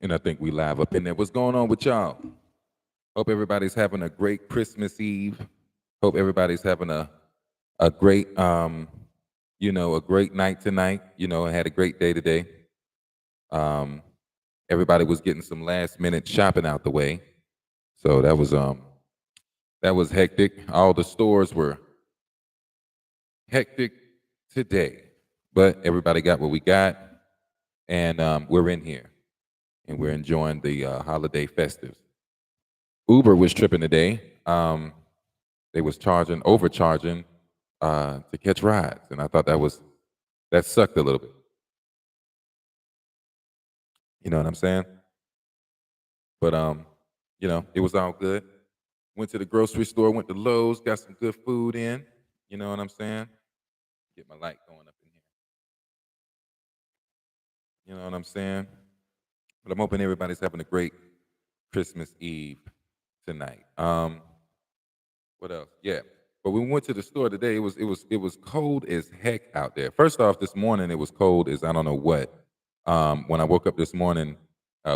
And I think we live up in there. What's going on with y'all? Hope everybody's having a great Christmas Eve. Hope everybody's having a great a great night tonight. And had a great day today. Um, Everybody was getting some last minute shopping out the way. So that was hectic. All the stores were hectic today. But everybody got what we got, and we're in here and we're enjoying the holiday festives. Uber was tripping today. They was overcharging to catch rides, and I thought that sucked a little bit. You know what I'm saying? But it was all good. Went to the grocery store, went to Lowe's, got some good food in. You know what I'm saying? Get my light going up in here. You know what I'm saying? But I'm hoping everybody's having a great Christmas Eve tonight. What else? Yeah. But when we went to the store today, it was cold as heck out there. First off, this morning it was cold as I don't know what. When I woke up this morning,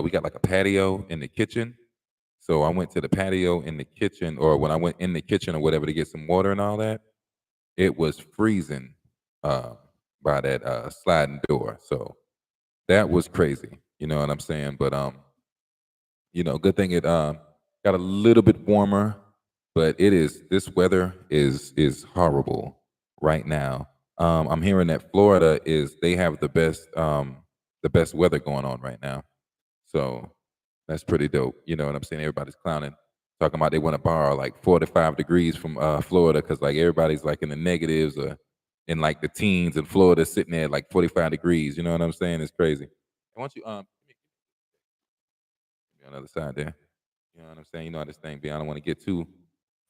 we got like a patio in the kitchen. So I went to the patio in the kitchen, or when I went in the kitchen or whatever to get some water and all that, it was freezing uh, by that sliding door. So that was crazy. You know what I'm saying? But good thing it got a little bit warmer, but this weather is horrible right now. I'm hearing that Florida they have the best weather going on right now. So that's pretty dope. You know what I'm saying? Everybody's clowning, talking about they want to borrow like 45 degrees from Florida because like everybody's like in the negatives or in like the teens, and Florida sitting there at like 45 degrees. You know what I'm saying? It's crazy. I want you on the other side there. You know what I'm saying? You know how this thing be. I don't want to get too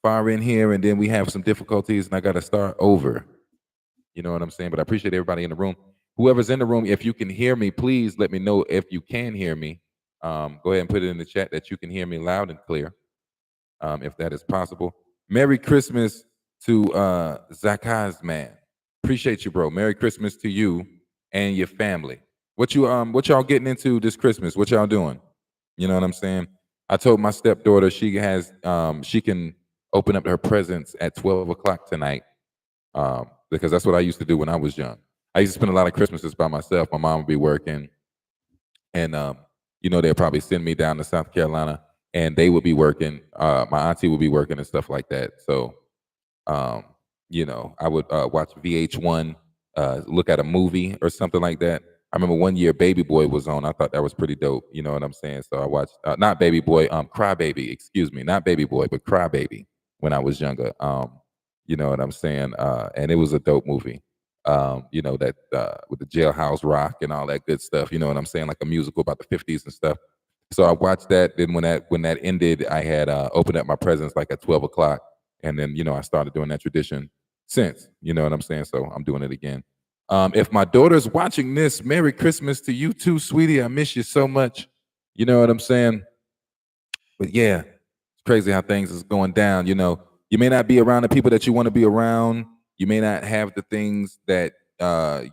far in here, and then we have some difficulties, and I got to start over. You know what I'm saying? But I appreciate everybody in the room. Whoever's in the room, if you can hear me, please let me know if you can hear me. Go ahead and put it in the chat that you can hear me loud and clear, if that is possible. Merry Christmas to Zakaz man. Appreciate you, bro. Merry Christmas to you and your family. What y'all getting into this Christmas? What y'all doing? You know what I'm saying? I told my stepdaughter she can open up her presents at 12 o'clock tonight, because that's what I used to do when I was young. I used to spend a lot of Christmases by myself. My mom would be working, and they'd probably send me down to South Carolina, and they would be working. My auntie would be working and stuff like that. So, I would watch VH1, look at a movie or something like that. I remember one year Baby Boy was on. I thought that was pretty dope. You know what I'm saying? So I watched not Baby Boy, Cry Baby. Excuse me, not Baby Boy, but Cry Baby when I was younger. You know what I'm saying? And it was a dope movie. That with the jailhouse rock and all that good stuff. You know what I'm saying? Like a musical about the 50s and stuff. So I watched that. Then when that ended, I had opened up my presents like at 12 o'clock, and then I started doing that tradition since. You know what I'm saying? So I'm doing it again. If my daughter's watching this, Merry Christmas to you too, sweetie. I miss you so much. You know what I'm saying? But yeah, it's crazy how things is going down. You may not be around the people that you want to be around. You may not have the things that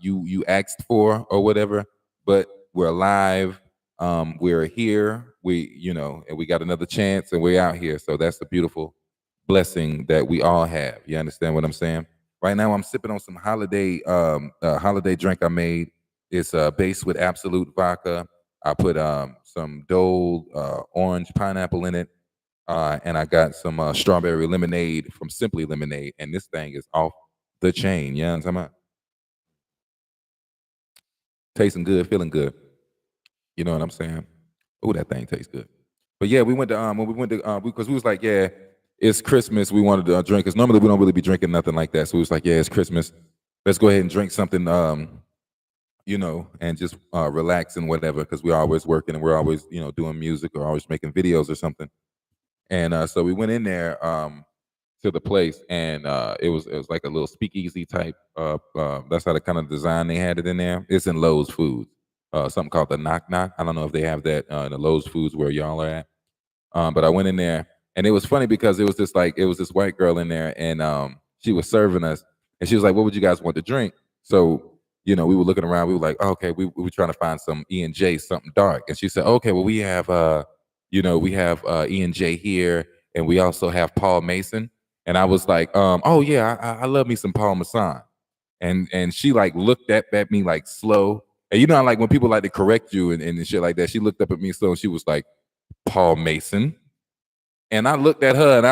you asked for or whatever. But we're alive. We're here. And we got another chance, and we're out here. So that's a beautiful blessing that we all have. You understand what I'm saying? Right now, I'm sipping on some holiday drink I made. It's based with Absolute vodka. I put some Dole orange pineapple in it, and I got some strawberry lemonade from Simply Lemonade, and this thing is off the chain. You know what I'm talking about? Tasting good, feeling good. You know what I'm saying? Oh, that thing tastes good. But yeah, we went to when we went to because we was like, yeah, it's Christmas. We wanted to drink, because normally we don't really be drinking nothing like that. So we was like, yeah, it's Christmas. Let's go ahead and drink something, and just relax and whatever, because we're always working and we're always, doing music or always making videos or something. And so we went in there to the place, and it was like a little speakeasy type. That's how the kind of design they had it in there. It's in Lowe's Foods, something called the Knock Knock. I don't know if they have that in the Lowe's Foods where y'all are at. But I went in there, and it was funny because it was this white girl in there, and she was serving us, and she was like, "What would you guys want to drink?" So we were looking around. We were like, oh, okay, we were trying to find some E&J, something dark. And she said, okay, well, we have E&J here, and we also have Paul Mason. And I was like, oh yeah, I love me some Paul Masson. And she like looked at me like slow. And you know how like when people like to correct you and shit like that, she looked up at me slow and she was like, Paul Mason. And I looked at her and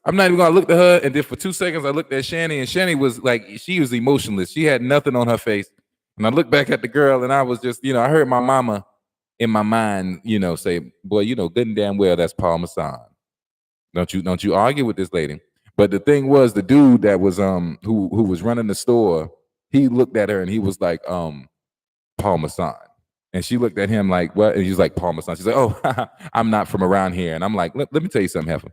I'm not even gonna look at her. And then for 2 seconds, I looked at Shani, and Shani was like, she was emotionless. She had nothing on her face. And I looked back at the girl, and I was just, I heard my mama in my mind, say, boy, good and damn well that's Paul Masson. Don't you argue with this lady. But the thing was, the dude that was who was running the store, he looked at her and he was like, Paul Masson. And she looked at him like, what? And he's like, Paul Masson. She's like, oh, I'm not from around here. And I'm like, let me tell you something, Heifer.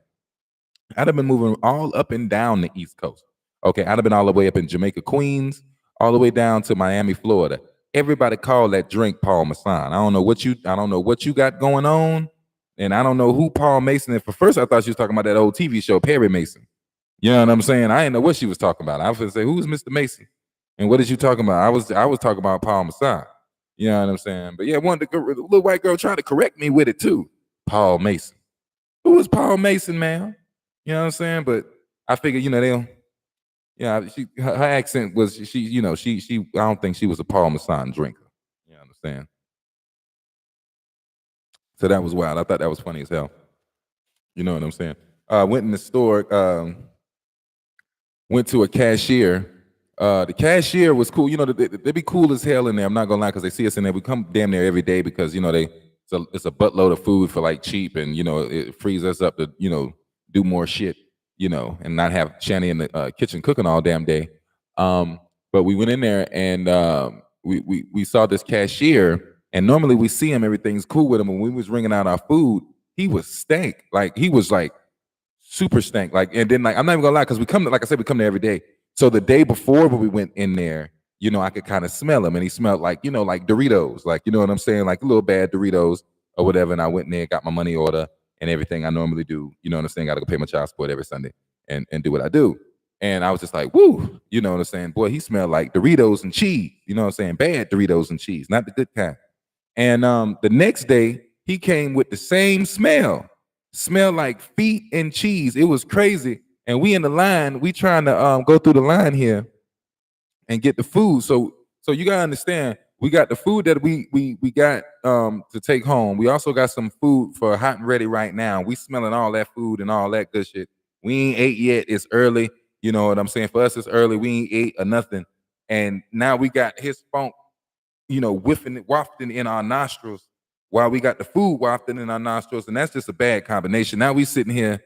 I'd have been moving all up and down the East Coast. Okay, I'd have been all the way up in Jamaica, Queens, all the way down to Miami, Florida. Everybody called that drink Paul Masson. I don't know what you got going on, and I don't know who Paul Mason is. For first, I thought she was talking about that old TV show, Perry Mason. You know what I'm saying? I didn't know what she was talking about. I was gonna say, who's Mr. Mason? And what is you talking about? I was talking about Paul Masson. You know what I'm saying? But yeah, the little white girl tried to correct me with it too. Paul Mason. Who is Paul Mason, man? You know what I'm saying? But I figured, her accent was she I don't think she was a Paul Masson drinker. You know what I'm saying? So that was wild. I thought that was funny as hell. You know what I'm saying? Went in the store, went to a cashier. The cashier was cool. They be cool as hell in there. I'm not gonna lie, because they see us in there. We come damn near every day because it's a buttload of food for like cheap, and it frees us up to do more shit, and not have Shani in the kitchen cooking all damn day. But we went in there and we saw this cashier, and normally we see him, everything's cool with him. When we was ringing out our food, he was stank. Like he was like super stank. Like, and then like I'm not even gonna lie, because we come there every day. So the day before when we went in there, I could kind of smell him, and he smelled like like Doritos, like you know what I'm saying, like a little bad Doritos or whatever. And I went in there, got my money order and everything I normally do. You know what I'm saying? Got to go pay my child support every Sunday and do what I do. And I was just like, woo, you know what I'm saying? Boy, he smelled like Doritos and cheese. You know what I'm saying? Bad Doritos and cheese, not the good kind. And the next day, he came with the same smelled like feet and cheese. It was crazy. And we in the line, we trying to go through the line here and get the food. So you gotta understand, we got the food that we got to take home. We also got some food for hot and ready right now. We smelling all that food and all that good shit. We ain't ate yet. It's early. You know what I'm saying? For us, it's early. We ain't ate or nothing. And now we got his funk, wafting in our nostrils while we got the food wafting in our nostrils. And that's just a bad combination. Now we sitting here,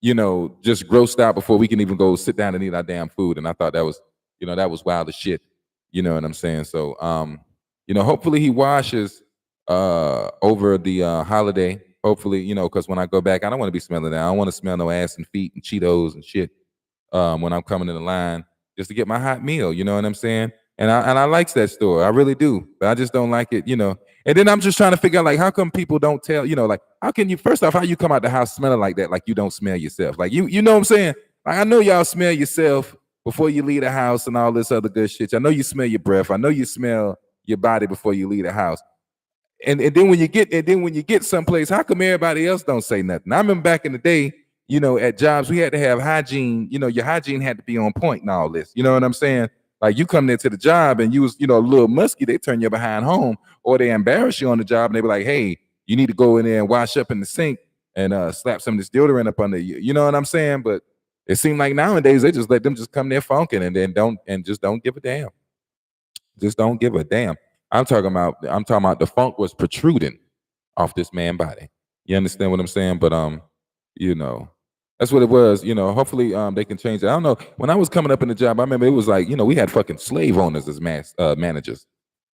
just grossed out before we can even go sit down and eat our damn food. And I thought that was, that was wild as shit. You know what I'm saying? So, hopefully he washes over the holiday. Hopefully, because when I go back, I don't want to be smelling that. I don't want to smell no ass and feet and Cheetos and shit when I'm coming in the line just to get my hot meal. You know what I'm saying? And I like that store. I really do. But I just don't like it, And then I'm just trying to figure out, like, how come people don't tell, like, how can you, first off, how you come out the house smelling like that, like you don't smell yourself? Like, you know what I'm saying? Like, I know y'all smell yourself before you leave the house and all this other good shit. I know you smell your breath. I know you smell your body before you leave the house. And then when you get someplace, how come everybody else don't say nothing? I remember back in the day, at jobs, we had to have hygiene. Your hygiene had to be on point and all this. You know what I'm saying? Like you come there to the job and you was, a little musky, they turn you behind home, or they embarrass you on the job and they be like, hey, you need to go in there and wash up in the sink and slap some of this deodorant up under you. You know what I'm saying? But it seemed like nowadays they just let them just come there funking and then just don't give a damn. Just don't give a damn. I'm talking about the funk was protruding off this man's body. You understand what I'm saying? But that's what it was. Hopefully they can change it. I don't know. When I was coming up in the job, I remember it was like, we had fucking slave owners as managers.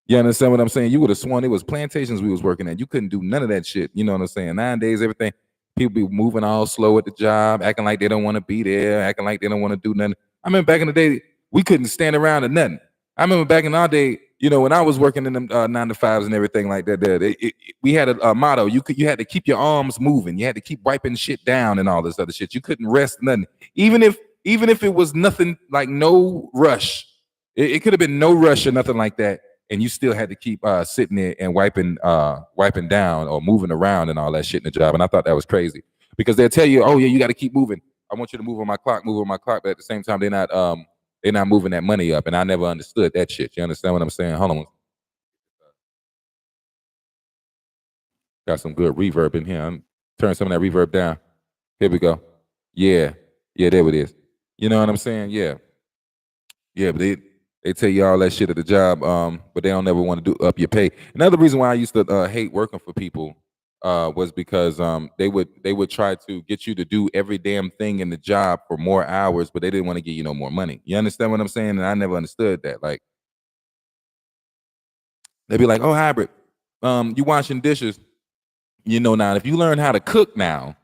You understand what I'm saying? You would have sworn it was plantations we was working at. You couldn't do none of that shit. You know what I'm saying? Nowadays, everything, people be moving all slow at the job, acting like they don't want to be there, acting like they don't want to do nothing. I remember back in the day, we couldn't stand around or nothing. I remember back in our day, when I was working in them 9-to-5s and everything like that, we had a motto. You had to keep your arms moving. You had to keep wiping shit down and all this other shit. You couldn't rest nothing. Even if it was nothing, like no rush, It could have been no rush or nothing like that, and you still had to keep sitting there and wiping down or moving around and all that shit in the job. And I thought that was crazy because they'll tell you, oh yeah, you got to keep moving. I want you to move on my clock, but at the same time, they're not moving that money up, and I never understood that shit. You understand what I'm saying? Hold on, got some good reverb in here. I'm turn some of that reverb down. Here we go. Yeah, yeah, there it is. You know what I'm saying? Yeah. Yeah, but they tell you all that shit at the job, but they don't ever want to do up your pay. Another reason why I used to hate working for people was because they would try to get you to do every damn thing in the job for more hours, but they didn't want to give you no more money. You understand what I'm saying? And I never understood that. Like they'd be like, "Oh, hybrid, you washing dishes." Now if you learn how to cook now,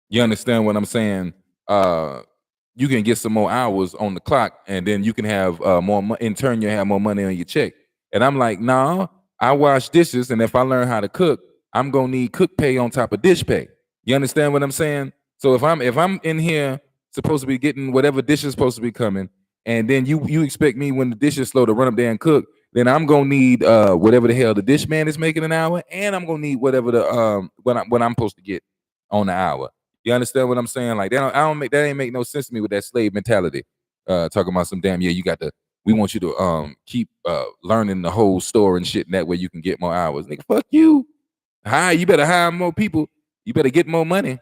you understand what I'm saying? You can get some more hours on the clock, and then you can have more. In turn, you have more money on your check. And I'm like, nah, I wash dishes, and if I learn how to cook, I'm gonna need cook pay on top of dish pay. You understand what I'm saying? So if I'm in here supposed to be getting whatever dish is supposed to be coming, and then you expect me when the dish is slow to run up there and cook, then I'm gonna need whatever the hell the dish man is making an hour, and I'm gonna need whatever the what I'm supposed to get on the hour. You understand what I'm saying? Like that ain't make no sense to me with that slave mentality. Talking about some damn we want you to keep learning the whole store and shit, and that way you can get more hours. Nigga, fuck you. You better hire more people. You better get more money.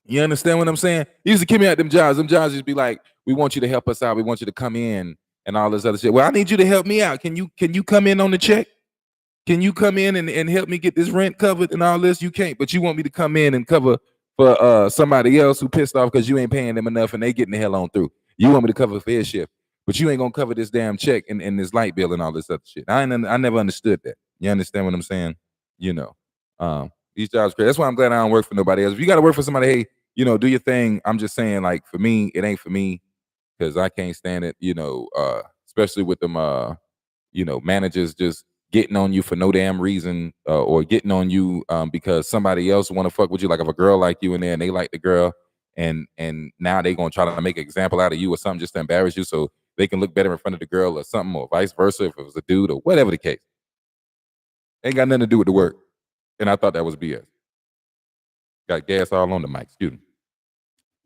You understand what I'm saying? He used to kick me out them jobs. Them jobs used to be like, we want you to help us out. We want you to come in and all this other shit. Well, I need you to help me out. Can you come in on the check? Can you come in and help me get this rent covered and all this? You can't, but you want me to come in and cover for somebody else who pissed off because you ain't paying them enough and they getting the hell on through. You want me to cover for his shift, but you ain't gonna cover this damn check and this light bill and all this other shit. I never understood that. You understand what I'm saying? You know, these jobs crazy. That's why I'm glad I don't work for nobody else. If you got to work for somebody, hey, do your thing. I'm just saying, like for me, it ain't for me because I can't stand it. Especially with them. Managers just getting on you for no damn reason, or getting on you because somebody else want to fuck with you. Like if a girl like you in there and they like the girl, and now they gonna try to make an example out of you or something just to embarrass you, so they can look better in front of the girl or something, or vice versa if it was a dude or whatever the case. Ain't got nothing to do with the work. And I thought that was BS. Got gas all on the mic. Excuse me.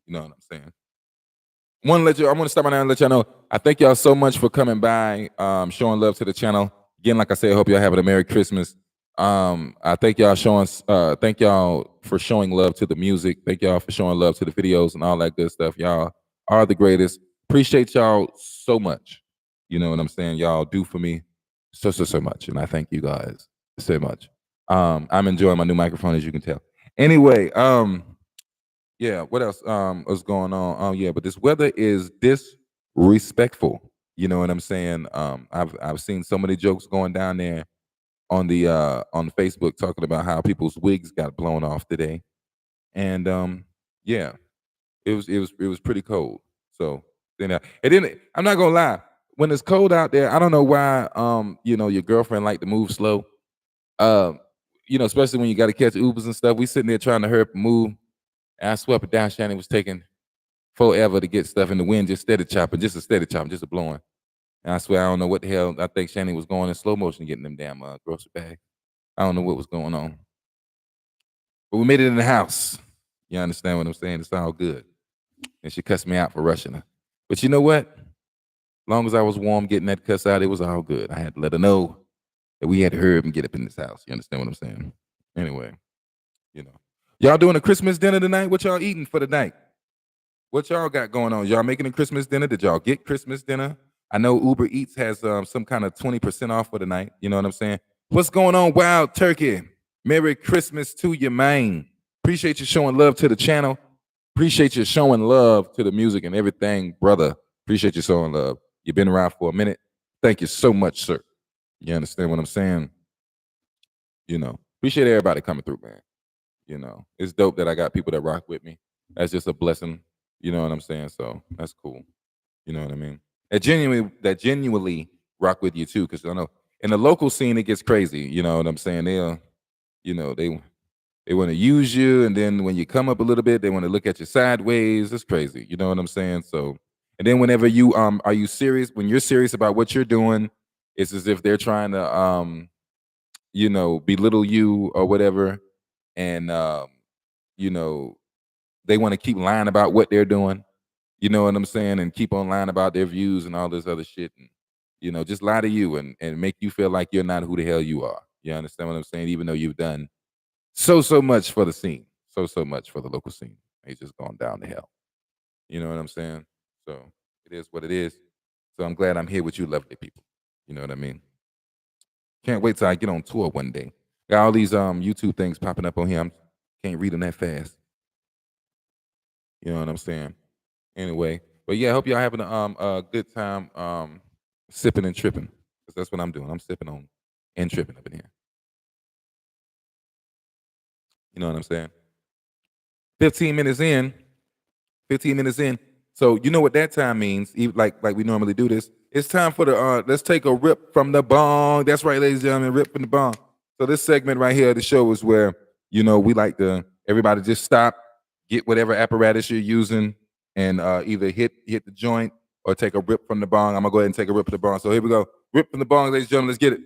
You know what I'm saying? I want to stop by now and let y'all know. I thank y'all so much for coming by, showing love to the channel. Again, like I said, I hope y'all having a Merry Christmas. I thank y'all thank y'all for showing love to the music. Thank y'all for showing love to the videos and all that good stuff. Y'all are the greatest. Appreciate y'all so much. You know what I'm saying? Y'all do for me so much. And I thank you guys so much. I'm enjoying my new microphone, as you can tell. Anyway, yeah, what else was going on? Oh yeah, but this weather is disrespectful. You know what I'm saying? I've seen so many jokes going down there on Facebook talking about how people's wigs got blown off today. And yeah, it was pretty cold. So I'm not gonna lie, when it's cold out there, I don't know why your girlfriend like to move slow. Um, especially when you gotta catch Ubers and stuff. We sitting there trying to hurry up and move. And I swept it down. Shannon was taking forever to get stuff in the wind, just steady chopping, just a blowing. And I swear I don't know what the hell. I think Shannon was going in slow motion getting them damn grocery bags. I don't know what was going on. But we made it in the house. You understand what I'm saying? It's all good. And she cussed me out for rushing her. But you know what? As long as I was warm getting that cuss out, it was all good. I had to let her know that we had to hurry up and get up in this house. You understand what I'm saying? Anyway, y'all doing a Christmas dinner tonight? What y'all eating for the night? What y'all got going on? Y'all making a Christmas dinner? Did y'all get Christmas dinner? I know Uber Eats has some kind of 20% off for the night. You know what I'm saying? What's going on, Wild Turkey? Merry Christmas to you, man. Appreciate you showing love to the channel. Appreciate you showing love to the music and everything, brother. Appreciate you showing love. You've been around for a minute. Thank you so much, sir. You understand what I'm saying? Appreciate everybody coming through, man. It's dope that I got people that rock with me. That's just a blessing. You know what I'm saying? So that's cool. You know what I mean? That genuinely rock with you too, because I know in the local scene it gets crazy. You know what I'm saying? They want to use you, and then when you come up a little bit, they want to look at you sideways. It's crazy. You know what I'm saying? So And then whenever you are you serious, when you're serious about what you're doing, it's as if they're trying to belittle you or whatever. And you know, they want to keep lying about what they're doing. You know what I'm saying? And keep on lying about their views and all this other shit. And, just lie to you and make you feel like you're not who the hell you are. You understand what I'm saying? Even though you've done so much for the scene, so much for the local scene. It's just gone down to hell. You know what I'm saying? So it is what it is. So I'm glad I'm here with you, lovely people. You know what I mean? Can't wait till I get on tour one day. Got all these YouTube things popping up on here. Can't read them that fast. You know what I'm saying? Anyway, but yeah, I hope y'all having a good time sipping and tripping. 'Cause that's what I'm doing. I'm sipping on and tripping up in here. You know what I'm saying? 15 minutes in. 15 minutes in. So you know what that time means, like we normally do this. It's time for the let's take a rip from the bong. That's right, ladies and gentlemen, rip from the bong. So this segment right here of the show is where, we like to everybody just stop, get whatever apparatus you're using, and either hit the joint or take a rip from the bong. I'm gonna go ahead and take a rip from the bong. So here we go. Rip from the bong, ladies and gentlemen, let's get it.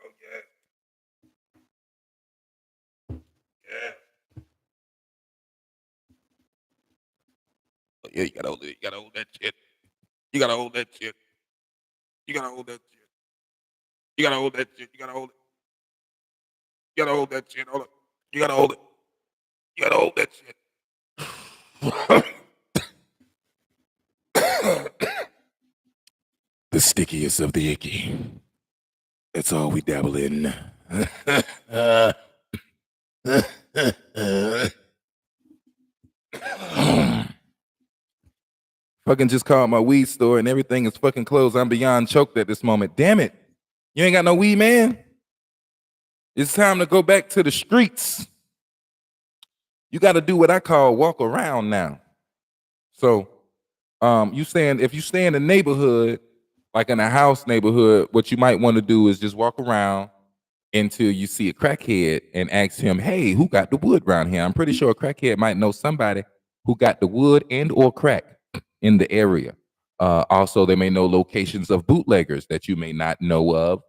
Oh yeah. Yeah. Oh, yeah, you gotta hold it. You gotta hold that shit. You gotta hold that shit. You gotta hold that shit. You gotta hold that shit. You gotta hold it. You gotta hold that shit. Hold it. You gotta hold it. You gotta hold that shit. The stickiest of the icky. That's all we dabble in. Fucking just called my weed store and everything is fucking closed. I'm beyond choked at this moment. Damn it. You ain't got no weed, man? It's time to go back to the streets. You got to do what I call walk around now. So, if you stay in the neighborhood, like in a house neighborhood, what you might want to do is just walk around until you see a crackhead and ask him, "Hey, who got the wood around here?" I'm pretty sure a crackhead might know somebody who got the wood and or crack in the area. Also, they may know locations of bootleggers that you may not know of.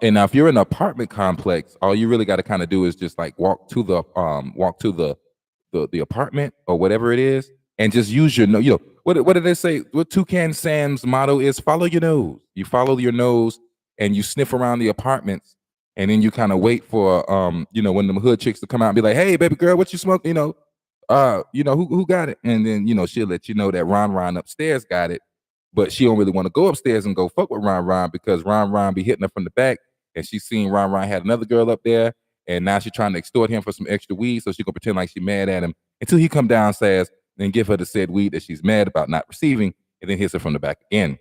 And now if you're in an apartment complex, all you really got to kind of do is just like walk to the apartment or whatever it is, and just use your nose. What did they say? What Toucan Sam's motto is? Follow your nose. You follow your nose and you sniff around the apartments, and then you kind of wait for when the hood chicks to come out and be like, "Hey, baby girl, what you smoke?" Who got it? And then she'll let you know that Ron upstairs got it, but she don't really want to go upstairs and go fuck with Ron because Ron be hitting her from the back, and she seen Ron had another girl up there, and now she's trying to extort him for some extra weed, so she gonna pretend like she mad at him until he come downstairs and give her the said weed that she's mad about not receiving, and then hits her from the back again.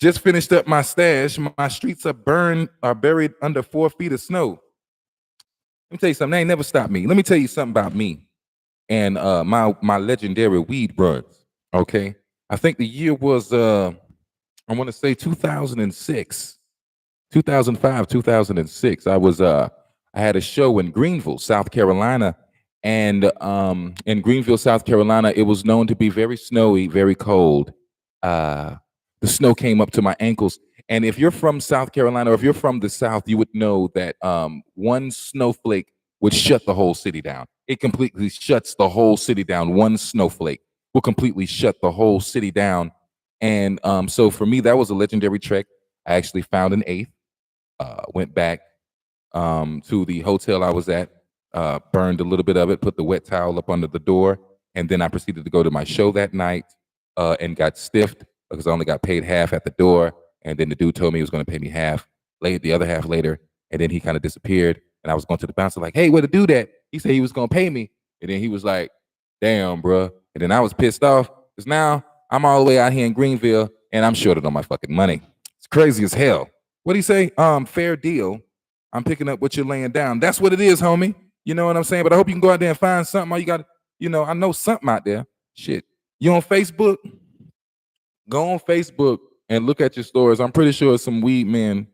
Just finished up my stash. My streets are buried under 4 feet of snow. Let me tell you something. They ain't never stopped me. Let me tell you something about me and my legendary weed runs. Okay, I think the year was I want to say 2006, 2005, 2006. I had a show in Greenville, South Carolina, and in Greenville, South Carolina, it was known to be very snowy, very cold. The snow came up to my ankles. And if you're from South Carolina or if you're from the South, you would know that one snowflake would shut the whole city down. It completely shuts the whole city down. One snowflake will completely shut the whole city down. And so for me, that was a legendary trek. I actually found an eighth, went back to the hotel I was at, burned a little bit of it, put the wet towel up under the door, and then I proceeded to go to my show that night and got stiffed because I only got paid half at the door. And then the dude told me he was going to pay me the other half later. And then he kind of disappeared. And I was going to the bouncer like, "Hey, where the dude at?" He said he was going to pay me. And then he was like, "Damn, bro." And then I was pissed off because now I'm all the way out here in Greenville, and I'm shorted on my fucking money. It's crazy as hell. What do you say? Fair deal. I'm picking up what you're laying down. That's what it is, homie. You know what I'm saying? But I hope you can go out there and find something. All you got, I know something out there. Shit. You on Facebook? Go on Facebook and look at your stories. I'm pretty sure some weed men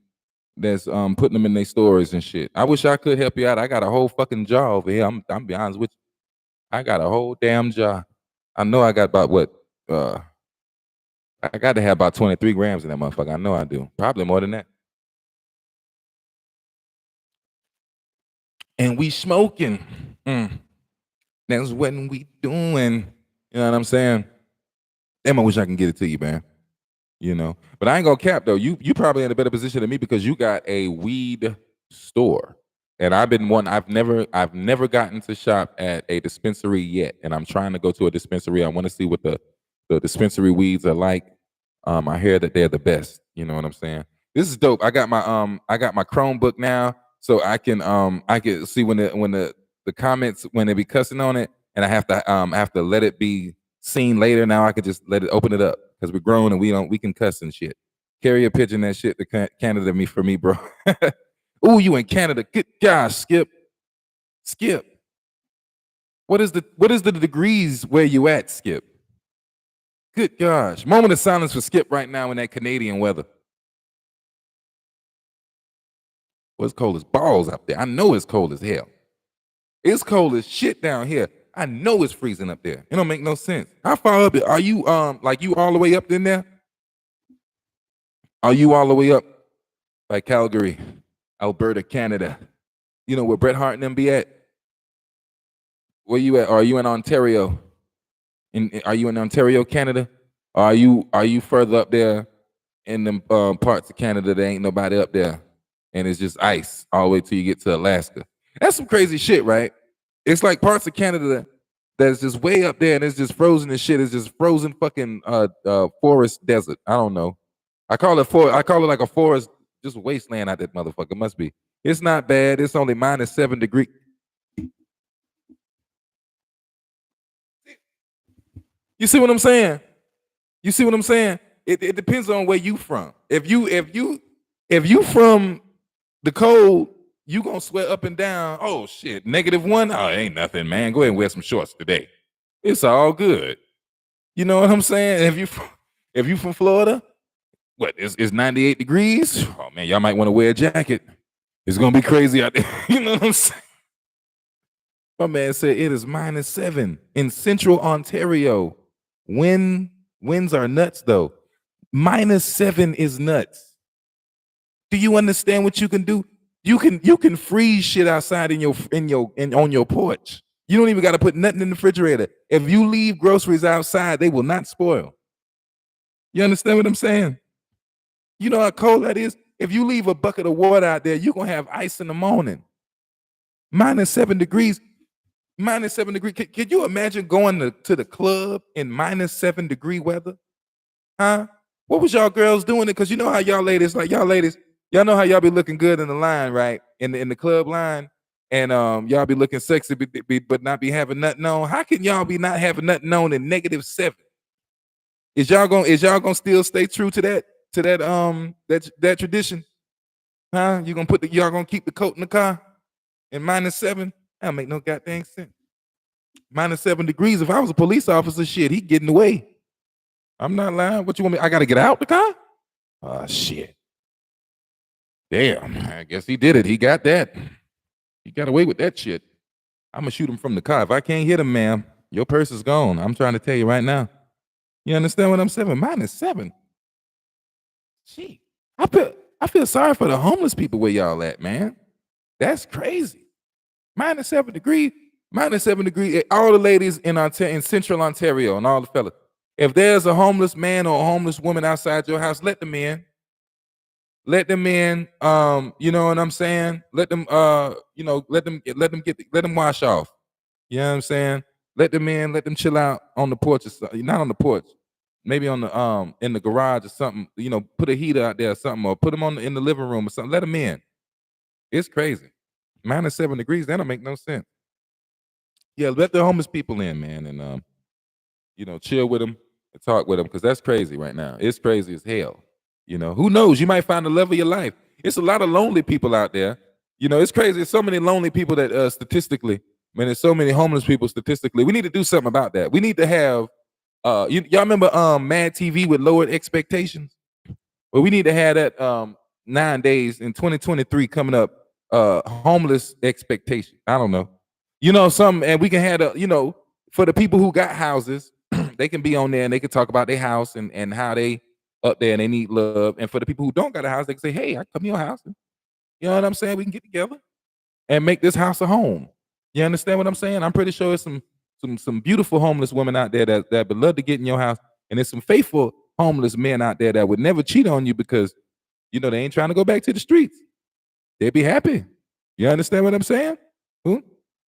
that's putting them in their stories and shit. I wish I could help you out. I got a whole fucking jar over here. I'm be honest with you. I got a whole damn jar. I know I got about what? I got to have about 23 grams in that motherfucker. I know I do. Probably more than that. And we smoking. That's what we doing. You know what I'm saying? Damn, I wish I can get it to you, man. But I ain't gonna cap though. You probably in a better position than me because you got a weed store, and I've never gotten to shop at a dispensary yet, and I'm trying to go to a dispensary. I want to see what the dispensary weeds are like. I hear that they're the best. You know what I'm saying? This is dope. I got my Chromebook now, so I can see when the comments when they be cussing on it, and I have to let it be seen later. Now I could just let it open it up because we're grown and we can cuss and shit. Carry a pigeon that shit to Canada for me, bro. Ooh, you in Canada? Good gosh, Skip. What is the degrees where you at, Skip? Good gosh. Moment of silence for Skip right now in that Canadian weather. Well, it's cold as balls up there. I know it's cold as hell. It's cold as shit down here. I know it's freezing up there. It don't make no sense. How far up are you? Like you all the way up in there? Are you all the way up like Calgary, Alberta, Canada? You know where Bret Hart and them be at? Where you at? Are you in Ontario? Are you in Ontario, Canada? Or are you further up there in them parts of Canada that ain't nobody up there, and it's just ice all the way till you get to Alaska? That's some crazy shit, right? It's like parts of Canada that's just way up there and it's just frozen and shit. It's just frozen fucking forest desert. I don't know. I call it like a forest, just wasteland out that motherfucker. Must be. It's not bad. It's only -7 degrees. You see what I'm saying? It depends on where you from. If you from the cold, you gonna sweat up and down. Oh shit, -1. Oh, ain't nothing, man. Go ahead and wear some shorts today. It's all good. You know what I'm saying? If you from Florida, what is 98 degrees? Oh man, y'all might want to wear a jacket. It's gonna be crazy out there. You know what I'm saying? My man said it is -7 in central Ontario. Winds are nuts though. -7 is nuts. Do you understand what you can do? You can freeze shit outside on your porch. You don't even got to put nothing in the refrigerator. If you leave groceries outside, they will not spoil. You understand what I'm saying? You know how cold that is? If you leave a bucket of water out there, you're gonna have ice in the morning. -7 degrees. -7 degree. Can you imagine going to the club in -7 degree weather? Huh? What was y'all girls doing it? Because you know how y'all ladies, y'all know how y'all be looking good in the line, right? In the club line, and y'all be looking sexy, but not be having nothing on. How can y'all be not having nothing on in -7? Is y'all gonna still stay true to that tradition? Huh? Y'all gonna keep the coat in the car in -7? That don't make no goddamn sense. -7 degrees. If I was a police officer, shit, he getting away. I'm not lying. What you want me? I gotta get out the car? Oh shit. Damn. I guess he did it. He got that. He got away with that shit. I'm gonna shoot him from the car. If I can't hit him, ma'am, your purse is gone. I'm trying to tell you right now. You understand what I'm saying? -7. Gee. I feel sorry for the homeless people where y'all at, man. That's crazy. -7 degrees. -7 degrees. All the ladies in central Ontario and all the fellas. If there's a homeless man or a homeless woman outside your house, let them in. Let them in. You know what I'm saying? Let them let them wash off. You know what I'm saying? Let them in, let them chill out on the porch or something. Not on the porch. Maybe on the in the garage or something. You know, put a heater out there or something, or put them in the living room or something. Let them in. It's crazy. -7 degrees, that don't make no sense. Yeah, let the homeless people in, man, and chill with them. and talk with them because that's crazy right now. It's crazy as hell. You know, who knows? You might find the love of your life. It's a lot of lonely people out there. You know, it's crazy. There's so many lonely people that statistically, man, there's so many homeless people statistically. We need to do something about that. We need to have y'all remember Mad TV with lowered expectations? Well, we need to have that 9 days in 2023 coming up, homeless expectation. I don't know. You know, some and we can have a, you know, for the people who got houses, they can be on there and they can talk about their house and how they up there and they need love. And for the people who don't got a house, they can say, hey, I come to your house. And, you know what I'm saying? We can get together and make this house a home. You understand what I'm saying? I'm pretty sure there's some beautiful homeless women out there that would love to get in your house. And there's some faithful homeless men out there that would never cheat on you because, you know, they ain't trying to go back to the streets. They'd be happy. You understand what I'm saying?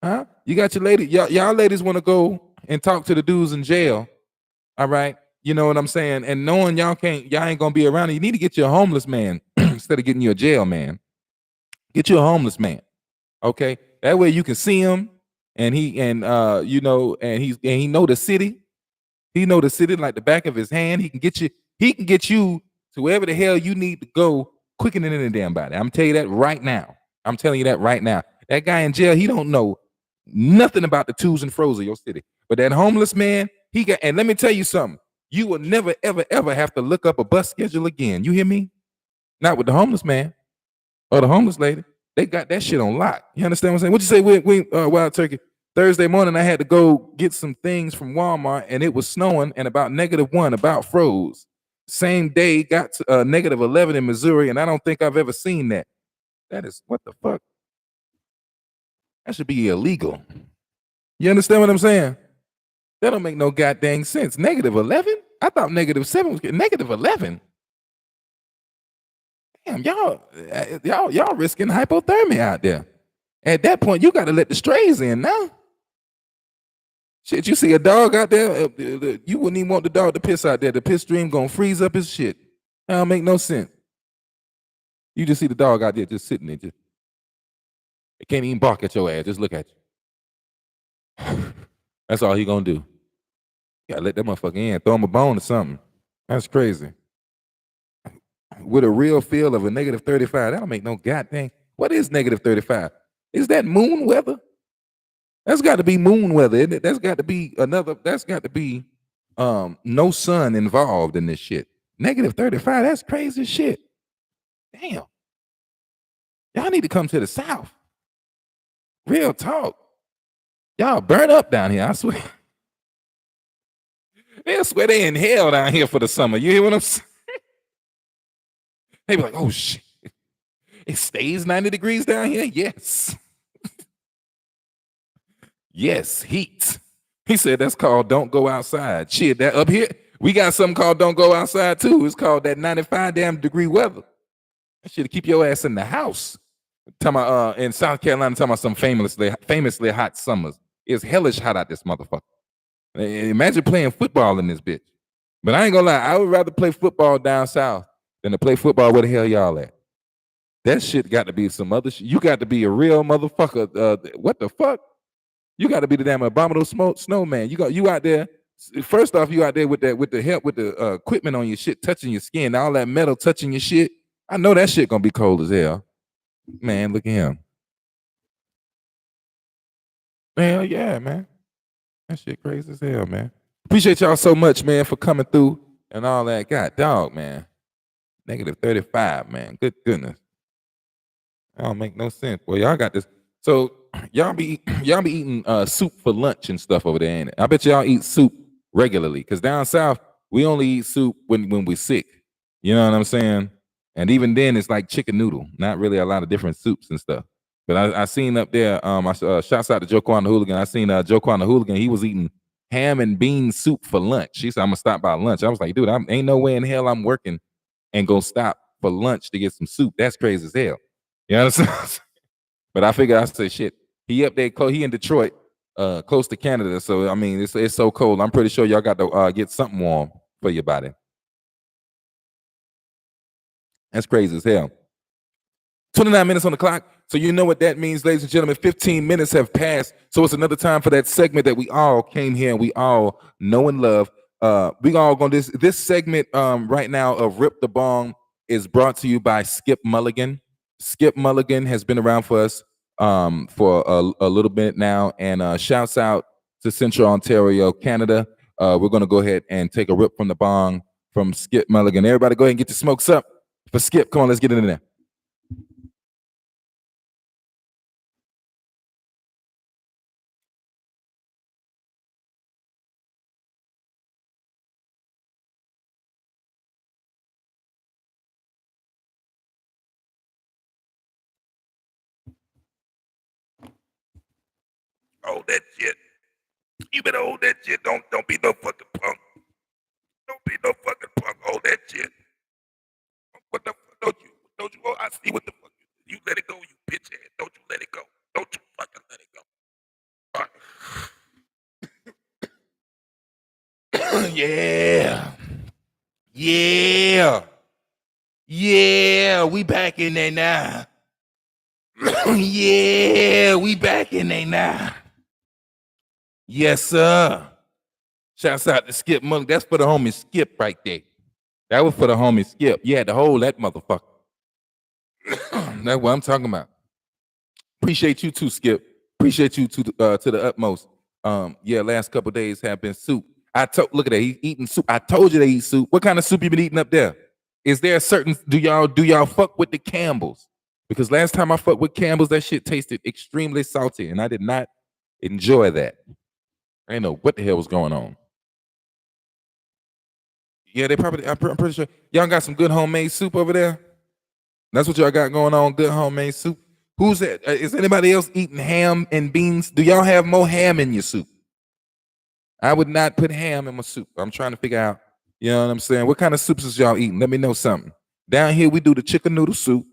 Huh? You got your lady, y'all ladies want to go and talk to the dudes in jail. All right. You know what I'm saying? And knowing y'all ain't gonna be around, you need to get you a homeless man instead of getting you a jail man. Get you a homeless man. Okay. That way you can see him and he know the city. He know the city like the back of his hand. He can get you to wherever the hell you need to go quicker than any damn body. I'm telling you that right now. I'm telling you that right now. That guy in jail, he don't know nothing about the twos and fro's of your city. But that homeless man, and let me tell you something. You will never, ever, ever have to look up a bus schedule again. You hear me? Not with the homeless man or the homeless lady. They got that shit on lock. You understand what I'm saying? What you say, Wild Turkey? Thursday morning, I had to go get some things from Walmart, and it was snowing and about -1, about froze. Same day, got to, -11 in Missouri, and I don't think I've ever seen that. That is, what the fuck? That should be illegal. You understand what I'm saying? That don't make no goddamn sense. -11? I thought -7 was -11. Damn, y'all risking hypothermia out there. At that point, you got to let the strays in now. Shit, you see a dog out there, you wouldn't even want the dog to piss out there. The piss stream gonna freeze up his shit. That don't make no sense. You just see the dog out there just sitting there, it can't even bark at your ass, just look at you. That's all he gonna do. You gotta let that motherfucker in, throw him a bone or something. That's crazy. With a real feel of a -35, that don't make no goddamn. What is -35? Is that moon weather? That's got to be moon weather, isn't it? That's got to be no sun involved in this shit. -35, that's crazy shit. Damn. Y'all need to come to the South. Real talk. Y'all burn up down here, I swear. I swear they in hell down here for the summer. You hear what I'm saying? They be like, oh shit. It stays 90 degrees down here? Yes. Yes, heat. He said that's called don't go outside. Shit, that up here, we got something called don't go outside too. It's called that 95 damn degree weather. That shit keep your ass in the house. Talking about in South Carolina, talking about some famously hot summers. It's hellish hot out this motherfucker. Imagine playing football in this bitch. But I ain't gonna lie, I would rather play football down south than to play football where the hell y'all at. That shit got to be some other shit. You got to be a real motherfucker. What the fuck? You got to be the damn abominable snowman. You out there. First off, you out there with the equipment on your shit, touching your skin, all that metal touching your shit. I know that shit gonna be cold as hell. Man, look at him. Hell yeah, man. That shit crazy as hell, man. Appreciate y'all so much, man, for coming through and all that. God dog, man. -35, man. Good goodness. That don't make no sense. Boy, y'all got this. So y'all be eating soup for lunch and stuff over there, ain't it? I bet y'all eat soup regularly. Cause down south, we only eat soup when we're sick. You know what I'm saying? And even then it's like chicken noodle, not really a lot of different soups and stuff. But I seen up there, shouts out to Joquan the Hooligan. I seen Joquan the Hooligan, he was eating ham and bean soup for lunch. He said, I'm gonna stop by lunch. I was like, dude, ain't no way in hell I'm working and go stop for lunch to get some soup. That's crazy as hell. You understand? But I figured, I said, shit, he up there, he in Detroit, close to Canada. So, I mean, it's so cold. I'm pretty sure y'all got to get something warm for your body. That's crazy as hell. 29 minutes on the clock. So you know what that means, ladies and gentlemen. 15 minutes have passed. So it's another time for that segment that we all came here and we all know and love. We all going this segment right now of Rip the Bong is brought to you by Skip Mulligan. Skip Mulligan has been around for us for a little bit now, and shouts out to Central Ontario, Canada. We're going to go ahead and take a rip from the bong from Skip Mulligan. Everybody go ahead and get your smokes up for Skip. Come on, let's get in there. Hold that shit. You better hold that shit. Don't be no fucking punk. Don't be no fucking punk. Hold that shit. What the fuck? Don't you? I see what the fuck. You let it go, you bitch ass. Don't you let it go. Don't you fucking let it go. Yeah. Yeah. Yeah. We back in there now. Yeah. We back in there now. Yes, sir. Shouts out to Skip Mulligan. That's for the homie Skip right there. That was for the homie Skip. You had to hold that motherfucker. That's what I'm talking about. Appreciate you too, Skip. Appreciate you to the utmost. Yeah, last couple days have been soup. Look at that. He's eating soup. I told you they eat soup. What kind of soup you been eating up there? Is there a certain do y'all fuck with the Campbells? Because last time I fucked with Campbell's, that shit tasted extremely salty, and I did not enjoy that. I didn't know what the hell was going on. Yeah, they probably. I'm pretty sure y'all got some good homemade soup over there. That's what y'all got going on. Good homemade soup. Who's that? Is anybody else eating ham and beans? Do y'all have more ham in your soup? I would not put ham in my soup. I'm trying to figure out. You know what I'm saying? What kind of soups is y'all eating? Let me know something. Down here we do the chicken noodle soup,